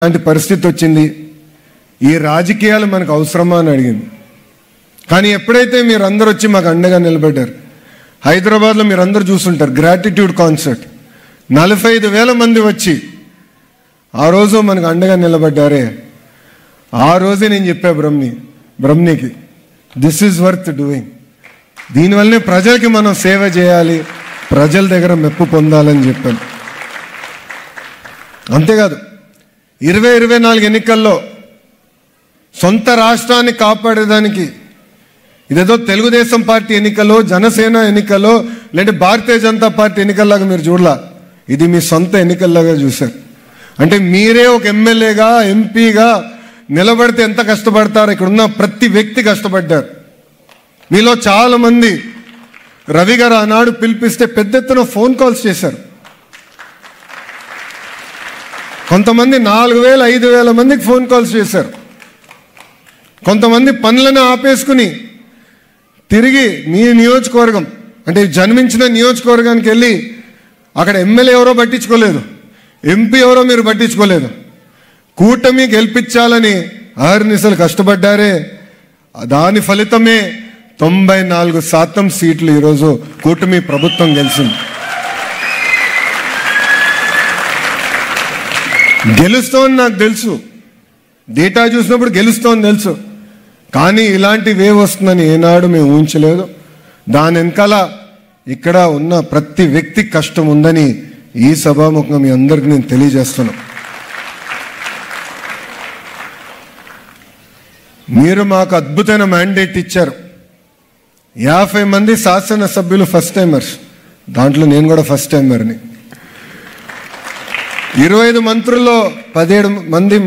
అలాంటి పరిస్థితి వచ్చింది. ఈ రాజకీయాలు మనకు అవసరమా అని అడిగింది. కానీ ఎప్పుడైతే మీరందరూ వచ్చి మాకు అండగా నిలబడ్డారు, హైదరాబాద్లో మీరందరూ చూస్తుంటారు గ్రాటిట్యూడ్ కాన్సర్ట్, 45,000 మంది వచ్చి ఆ రోజు మనకు అండగా నిలబడ్డారే. ఆ రోజే నేను చెప్పా బ్రహ్మణికి, దిస్ ఈజ్ వర్త్ డూయింగ్. దీనివల్లనే ప్రజలకి మనం సేవ చేయాలి, ప్రజల దగ్గర మెప్పు పొందాలని చెప్పాను. అంతేకాదు 2024 ఎన్నికల్లో సొంత రాష్ట్రాన్ని కాపాడేదానికి ఇదేదో తెలుగుదేశం పార్టీ ఎన్నికల్లో, జనసేన ఎన్నికల్లో, లేదంటే భారతీయ జనతా పార్టీ ఎన్నికల్లాగా మీరు చూడలా. ఇది మీ సొంత ఎన్నికల్లాగా చూశారు. అంటే మీరే ఒక ఎమ్మెల్యేగా, ఎంపీగా నిలబడితే ఎంత కష్టపడతారో ఇక్కడున్న ప్రతి వ్యక్తి కష్టపడ్డారు. మీలో చాలామంది రవి గారు ఆనాడు పిలిపిస్తే పెద్ద ఎత్తున ఫోన్ కాల్స్ చేశారు. కొంతమంది 4,000, 5,000 మందికి ఫోన్ కాల్స్ చేశారు. కొంతమంది పనులను ఆపేసుకుని తిరిగి మీ నియోజకవర్గం అంటే జన్మించిన నియోజకవర్గానికి వెళ్ళి అక్కడ ఎమ్మెల్యే ఎవరో పట్టించుకోలేదు, ఎంపీ ఎవరో మీరు పట్టించుకోలేదు, కూటమి గెలిపించాలని అహర్నిశలు కష్టపడ్డారే. దాని ఫలితమే 94% సీట్లు ఈరోజు కూటమి ప్రభుత్వం గెలిచింది. గెలుస్తోంది నాకు తెలుసు, డేటా చూసినప్పుడు గెలుస్తోంది తెలుసు. కానీ ఇలాంటి వేవ్ వస్తుందని ఏనాడు మేము ఊహించలేదు. దాని వెనకాల ఇక్కడ ఉన్న ప్రతి వ్యక్తి కష్టం ఉందని ఈ సభాముఖంగా మీ అందరికీ నేను తెలియజేస్తున్నాను. మీరు మాకు అద్భుతమైన మ్యాండేట్ ఇచ్చారు. 50 మంది శాసనసభ్యులు ఫస్ట్ టైమర్స్, దాంట్లో నేను కూడా ఫస్ట్ టైమర్ని. 25 మంత్రుల్లో 17 మంది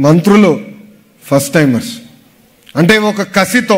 మంత్రులు ఫస్ట్ టైమర్స్. అంటే ఒక కసితో